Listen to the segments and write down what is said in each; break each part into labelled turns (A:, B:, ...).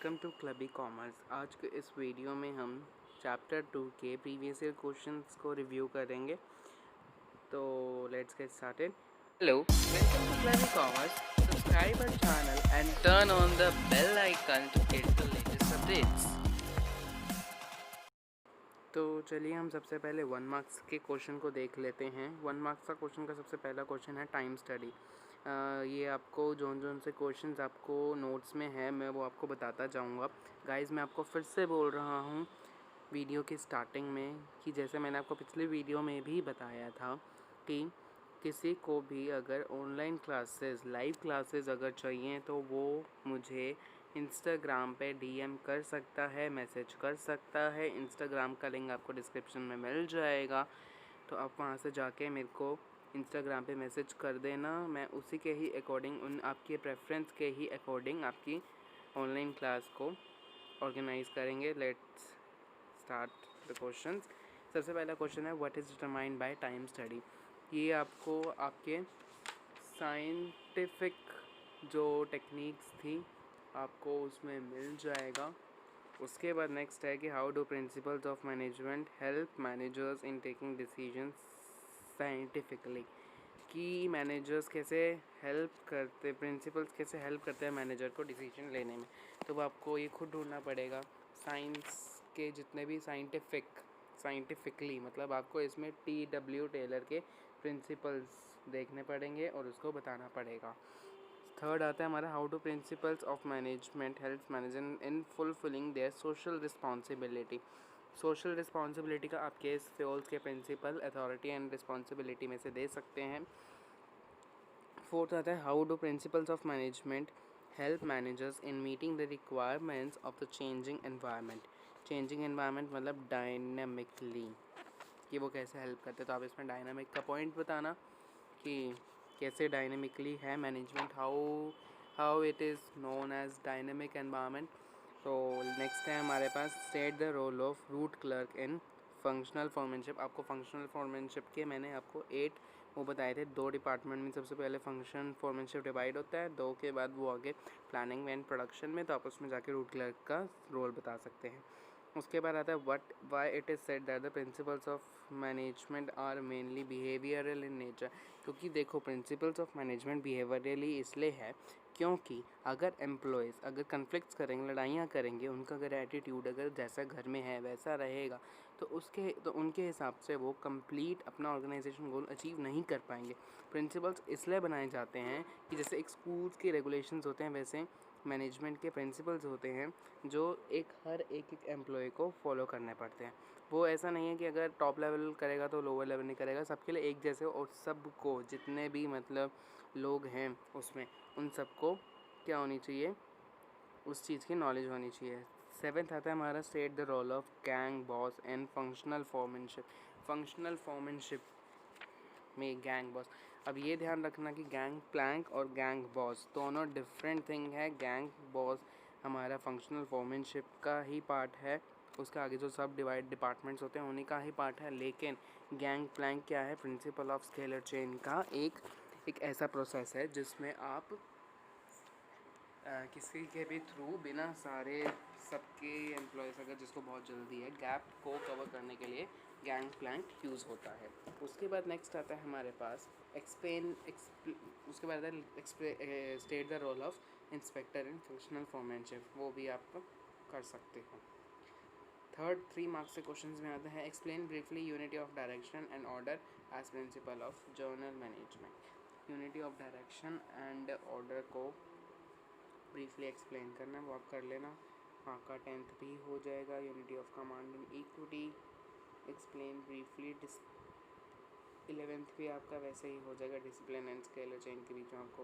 A: Welcome to Clubby commerce. आज के इस वीडियो में हम चैप्टर 2 के प्रीवियस ईयर क्वेश्चंस को रिव्यू करेंगे। तो let's get started. Hello, welcome to Clubby Commerce. Subscribe our channel and turn on the bell icon to get the latest updates. तो चलिए हम सबसे पहले 1 मार्क्स के क्वेश्चन को देख लेते हैं। 1 मार्क्स का क्वेश्चन का सबसे पहला क्वेश्चन है टाइम स्टडी। ये आपको जोन से क्वेश्चंस आपको नोट्स में है, मैं वो आपको बताता जाऊंगा। गाइस, मैं आपको फिर से बोल रहा हूँ वीडियो की स्टार्टिंग में कि जैसे मैंने आपको पिछले वीडियो में भी बताया था कि किसी को भी अगर ऑनलाइन क्लासेस, लाइव क्लासेस अगर चाहिए तो वो मुझे इंस्टाग्राम पे डीएम कर सकता है, मैसेज कर सकता है। इंस्टाग्राम का लिंक आपको डिस्क्रिप्शन में मिल जाएगा, तो आप वहाँ से जाके मेरे को इंस्टाग्राम पे मैसेज कर देना। मैं उसी के ही अकॉर्डिंग, उन आपके प्रेफरेंस के ही अकॉर्डिंग आपकी ऑनलाइन क्लास को ऑर्गेनाइज़ करेंगे। Let's start the questions. सबसे पहला क्वेश्चन है what is determined by time study. ये आपको आपके साइंटिफिक जो टेक्निक्स थी आपको उसमें मिल जाएगा। उसके बाद नेक्स्ट है कि how do principles of management help managers in taking decisions scientifically. कि मैनेजर्स कैसे हेल्प करते, प्रिंसिपल्स कैसे हेल्प करते हैं मैनेजर को डिसीजन लेने में। तो वो आपको ये खुद ढूंढना पड़ेगा। साइंस के जितने भी साइंटिफिकली मतलब आपको इसमें TW टेलर के प्रिंसिपल्स देखने पड़ेंगे और उसको बताना पड़ेगा। थर्ड आता है हमारा how do principles of management help manager in fulfilling their social responsibility. Social responsibility का आपके फ्यूल्स के प्रिंसिपल अथॉरिटी एंड रिस्पॉन्सिबिलिटी में से दे सकते हैं। फोर्थ आता है how do principles of management help managers in meeting the requirements of the changing environment. Changing environment मतलब डायनामिकली, कि वो कैसे हेल्प करते हैं। तो आप इसमें डायनामिक का पॉइंट बताना कि कैसे डायनेमिकली है management, how it is known as dynamic environment. तो नेक्स्ट है हमारे पास state the role of route clerk in functional foremanship. आपको फंक्शनल फॉर्मेनशिप के मैंने आपको 8 वो बताए थे। 2 डिपार्टमेंट में सबसे पहले फंक्शन फॉर्मेनशिप डिवाइड होता है, 2 के बाद वो आगे प्लानिंग एंड प्रोडक्शन में, तो आप उसमें जाके रूट क्लर्क का रोल बता सकते हैं। उसके बाद आता है what why it is said that the principles of management are mainly behavioural in nature. क्योंकि देखो प्रिंसिपल्स ऑफ मैनेजमेंट बिहेवियरली इसलिए है क्योंकि अगर एम्प्लॉयज़ अगर कन्फ्लिक्ट्स करेंगे, लड़ाइयाँ करेंगे, उनका अगर एटीट्यूड अगर जैसा घर में है वैसा रहेगा तो उनके हिसाब से वो कंप्लीट अपना ऑर्गेनाइजेशन गोल अचीव नहीं कर पाएंगे। प्रिंसिपल्स इसलिए बनाए जाते हैं कि जैसे एक स्कूल्स के रेगुलेशंस होते हैं वैसे मैनेजमेंट के प्रिंसिपल्स होते हैं जो हर एक एम्प्लॉय को फॉलो करने पड़ते हैं। वो ऐसा नहीं है कि अगर टॉप लेवल करेगा तो लोअर लेवल नहीं करेगा, सबके लिए एक जैसे, और सबको जितने भी मतलब लोग हैं उसमें उन सबको क्या होनी चाहिए, उस चीज़ की नॉलेज होनी चाहिए। 7th आता है हमारा state the role of gang boss and functional foremanship. Functional foremanship में गैंग बॉस, अब ये ध्यान रखना कि गैंग प्लैंक और गैंग बॉस दोनों डिफरेंट थिंग है। गैंग बॉस हमारा फंक्शनल फॉर्मेनशिप का ही पार्ट है, उसके आगे जो सब डिपार्टमेंट्स होते हैं उन्हीं का ही पार्ट है। लेकिन गैंग प्लैंक क्या है, प्रिंसिपल ऑफ स्केलर चेन का एक ऐसा प्रोसेस है जिसमें आप किसी के भी थ्रू बिना सारे सबके एम्प्लॉयज़ अगर जिसको बहुत जल्दी है गैप को कवर करने के लिए गैंग प्लैंक यूज़ होता है। उसके बाद नेक्स्ट आता है हमारे पास उसके बाद state the role of inspector in functional foremanship, वो भी आप कर सकते हो। थर्ड 3 मार्क्स के क्वेश्चंस में आते हैं explain briefly unity of direction and order as principle of general management. Unity of direction and order को ब्रीफली एक्सप्लेन करना है, वो आप कर लेना। आपका 10th भी हो जाएगा। Unity of command and equity explain briefly. 11th भी आपका वैसे ही हो जाएगा। डिसिप्लिन एंड स्केलर चेन के बीच में आपको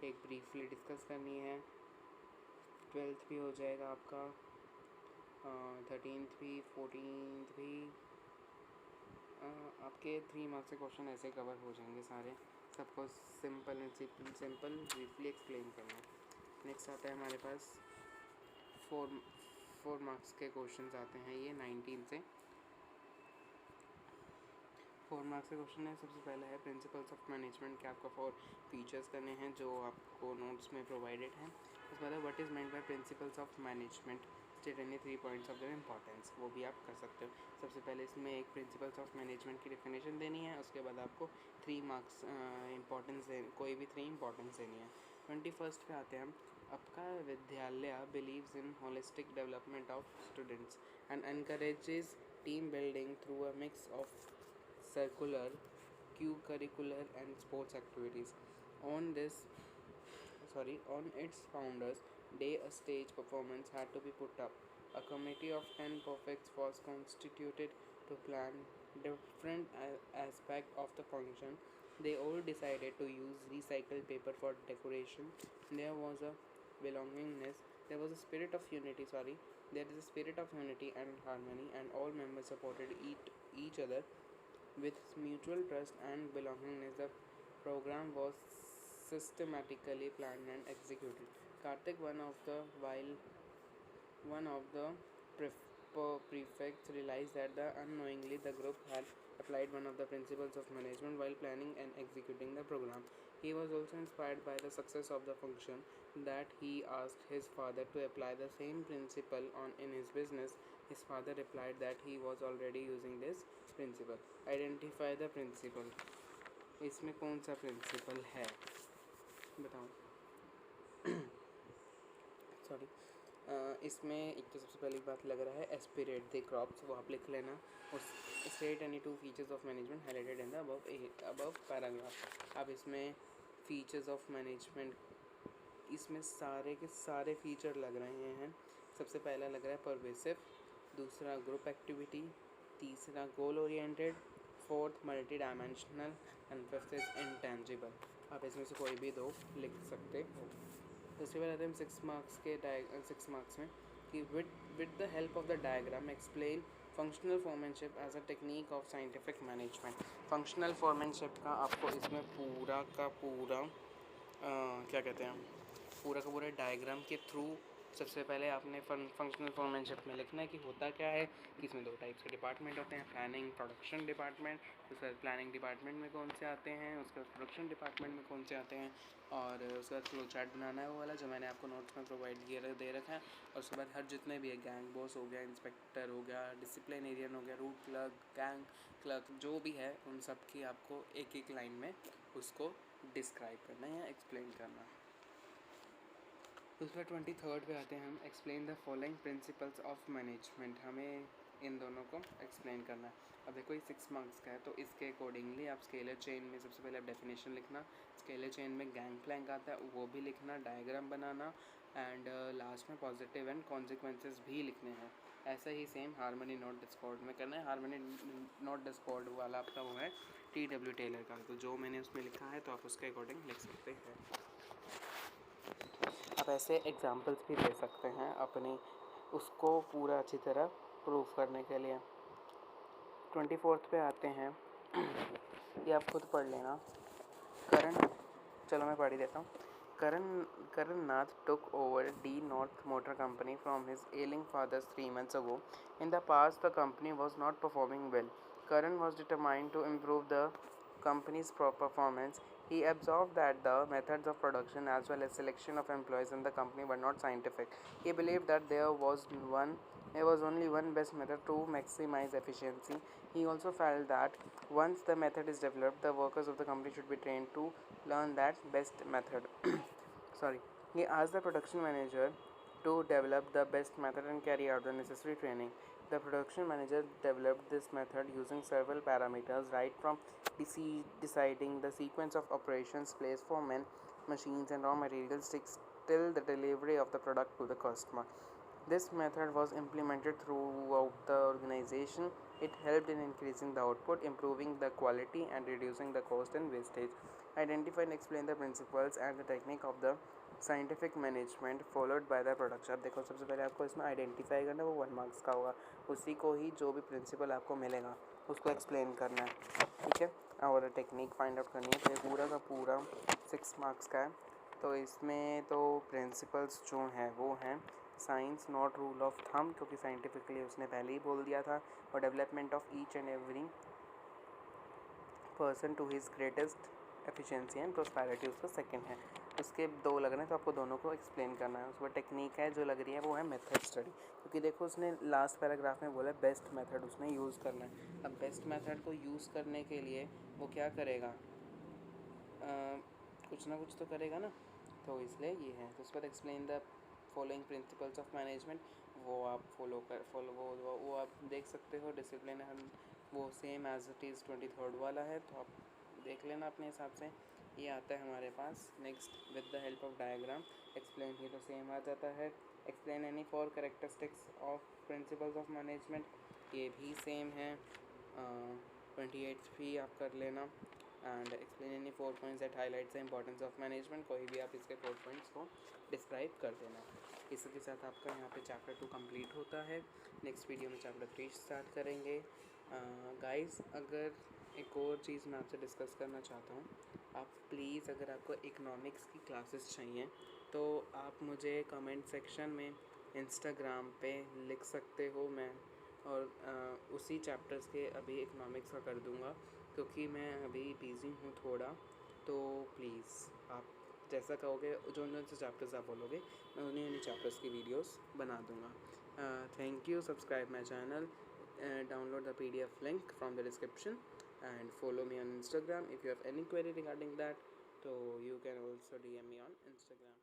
A: एक ब्रीफली डिस्कस करनी है। 12th भी हो जाएगा आपका। 13th भी, 14th भी, आपके 3 मार्क्स के क्वेश्चन ऐसे कवर हो जाएंगे सारे। सबको सिंपल ब्रीफली एक्सप्लेन करना है। नेक्स्ट आता है हमारे पास 4 मार्क्स के क्वेश्चंस आते हैं, ये 19 से 4 मार्क्स के क्वेश्चन है। सबसे पहला है प्रिंसिपल्स ऑफ मैनेजमेंट के आपको 4 फीचर्स करने हैं जो आपको नोट्स में प्रोवाइडेड हैं। उसके बाद what is meant by principles of management, state any 3 points of their importance, वो भी आप कर सकते हो। सबसे पहले इसमें एक प्रिंसिपल्स ऑफ मैनेजमेंट की डेफिनेशन देनी है, उसके बाद आपको 3 मार्क्स इंपॉर्टेंस कोई भी 3 इंपॉर्टेंस देनी है। 21st पे आते हैं हम। आपका विद्यालय believes in holistic development of students and encourages team building through a mix of circular, curricular and sports activities. On this, on its founders' day, a stage performance had to be put up. A committee of 10 prefects was constituted to plan different aspects of the function. They all decided to use recycled paper for decoration. There was a belongingness. There was a spirit of unity. There is a spirit of unity and harmony, and all members supported each other with mutual trust and belongingness. The program was systematically planned and executed. Karthik, one of the prefects, realized that unknowingly the group had applied one of the principles of management while planning and executing the program. He was also inspired by the success of the function that he asked his father to apply the same principle in his business. His father replied that he was already using this principle. Identify the principle. इसमें कौन सा principal है बताओ। Sorry, इसमें एक तो सबसे पहली बात लग रहा है एस्पिरेट द क्रॉप्स, वो आप लिख लेना। उस state any 2 features of management highlighted in the above paragraph. अब इसमें फीचर्स ऑफ मैनेजमेंट, इसमें सारे के सारे फीचर लग रहे हैं। सबसे पहला लग रहा है परवेसिव, दूसरा ग्रुप एक्टिविटी, तीसरा goal oriented, fourth multi dimensional and fifth is intangible. आप इसमें से कोई भी 2 लिख सकते हो। उसके बाद आते हैं 6 मार्क्स में कि with the help of the diagram explain functional foremanship as a technique of scientific management. Functional foremanship का आपको इसमें पूरा का पूरा क्या कहते हैं, पूरा का पूरा डायग्राम के थ्रू सबसे पहले आपने फंक्शनल फोरमैनशिप में लिखना है कि होता क्या है, कि इसमें 2 टाइप्स के डिपार्टमेंट होते हैं, प्लानिंग प्रोडक्शन डिपार्टमेंट। उसके बाद प्लानिंग डिपार्टमेंट में कौन से आते हैं, उसके बाद प्रोडक्शन डिपार्टमेंट में कौन से आते हैं, और उसके बाद फ्लो चार्ट बनाना है वो वाला जो मैंने आपको नोट्स में प्रोवाइड किया दे रखा है। और उसके बाद हर जितने भी है, गैंग बॉस हो गया, इंस्पेक्टर हो गया, डिसिप्लिनेरियन हो गया, रूट क्लर्क, गैंग क्लर्क, जो भी है उन सब की आपको एक एक लाइन में उसको डिस्क्राइब करना है या एक्सप्लेन करना है। उसके बाद 23rd पे आते हैं हम। Explain the following principles of management, हमें इन दोनों को एक्सप्लेन करना है। अब देखो ये 6 मार्क्स का है, तो इसके अकॉर्डिंगली आप स्केलर चेन में सबसे पहले आप डेफिनेशन लिखना, स्केलर चेन में गैंग प्लैंक आता है वो भी लिखना, डायग्राम बनाना, एंड लास्ट में पॉजिटिव एंड कॉन्सिक्वेंसेस भी लिखने हैं। ऐसा ही सेम हार्मनी नॉट डिस्कॉर्ड में करना है। हार्मनी नॉट डिस्कॉर्ड वाला आपका वो है TW टेलर का, तो जो मैंने उसमें लिखा है तो आप उसके अकॉर्डिंग लिख सकते हैं। आप ऐसे एग्जाम्पल्स भी दे सकते हैं अपनी उसको पूरा अच्छी तरह प्रूफ करने के लिए। 24th पे आते हैं। ये आप खुद पढ़ लेना। करण, चलो मैं पढ़ ही देता हूँ। Karan Nath took over D North Motor Company from his ailing father 3 months ago. In the past, the company was not performing well. Karan was determined to improve the company's performance. He observed that the methods of production as well as selection of employees in the company were not scientific. He believed that there was only one best method to maximize efficiency. He also felt that once the method is developed, the workers of the company should be trained to learn that best method. He asked the production manager to develop the best method and carry out the necessary training. The production manager developed this method using several parameters, right from deciding the sequence of operations, place for men, machines, and raw materials till the delivery of the product to the customer. This method was implemented throughout the organization. It helped in increasing the output, improving the quality, and reducing the cost and wastage. Identify and explain the principles and the technique of the scientific management followed by the production. अब देखो सबसे पहले आपको इसमें identify करना, वो 1 marks का होगा। उसी को ही जो भी प्रिंसिपल आपको मिलेगा उसको एक्सप्लेन करना है, ठीक है, और टेक्निक फाइंड आउट करनी है। तो ये पूरा का पूरा 6 मार्क्स का है। तो इसमें तो प्रिंसिपल्स जो हैं वो हैं science not rule of thumb, क्योंकि साइंटिफिकली उसने पहले ही बोल दिया था, और development of each and every person to his greatest efficiency and prosperity उसका सेकंड है। उसके 2 लग रहे हैं, तो आपको दोनों को एक्सप्लेन करना है। उसमें टेक्निक है जो लग रही है वो है मेथड स्टडी, क्योंकि देखो उसने लास्ट पैराग्राफ में बोला बेस्ट मेथड उसने यूज़ करना है। अब बेस्ट मेथड को यूज़ करने के लिए वो क्या करेगा, कुछ ना कुछ तो करेगा ना, तो इसलिए ये है। तो उस पर explain the following principles of management, वो आप फॉलो वो आप देख सकते हो। डिसिप्लिन हम वो same as it is 23rd वाला है, तो आप देख लेना अपने हिसाब से। ये आता है हमारे पास। Next with the help of diagram explain, ये तो सेम आ जाता है। Explain any 4 characteristics of principles of management, ये भी सेम है। 28 भी आप कर लेना। And explain any 4 points that highlights the importance of management, कोई भी आप इसके 4 पॉइंट्स को डिस्क्राइब कर देना। इसी के साथ आपका यहाँ पे चैप्टर 2 कंप्लीट होता है। नेक्स्ट वीडियो में चैप्टर 3 स्टार्ट करेंगे। गाइस, अगर एक और चीज़ मैं आपसे डिस्कस करना चाहता हूँ, आप प्लीज़ अगर आपको इकोनॉमिक्स की क्लासेस चाहिए तो आप मुझे कमेंट सेक्शन में इंस्टाग्राम पे लिख सकते हो। मैं और उसी चैप्टर्स के अभी इकोनॉमिक्स का कर दूँगा, क्योंकि मैं अभी बिज़ी हूँ थोड़ा। तो प्लीज़ आप जैसा कहोगे, जो जो से चैप्टर्स आप बोलोगे मैं उन्हीं उन्हीं चैप्टर्स की वीडियोस बना दूँगा। Thank you, subscribe my channel, download the PDF link from the description and follow me on Instagram. If you have any query regarding that, so you can also DM me on Instagram.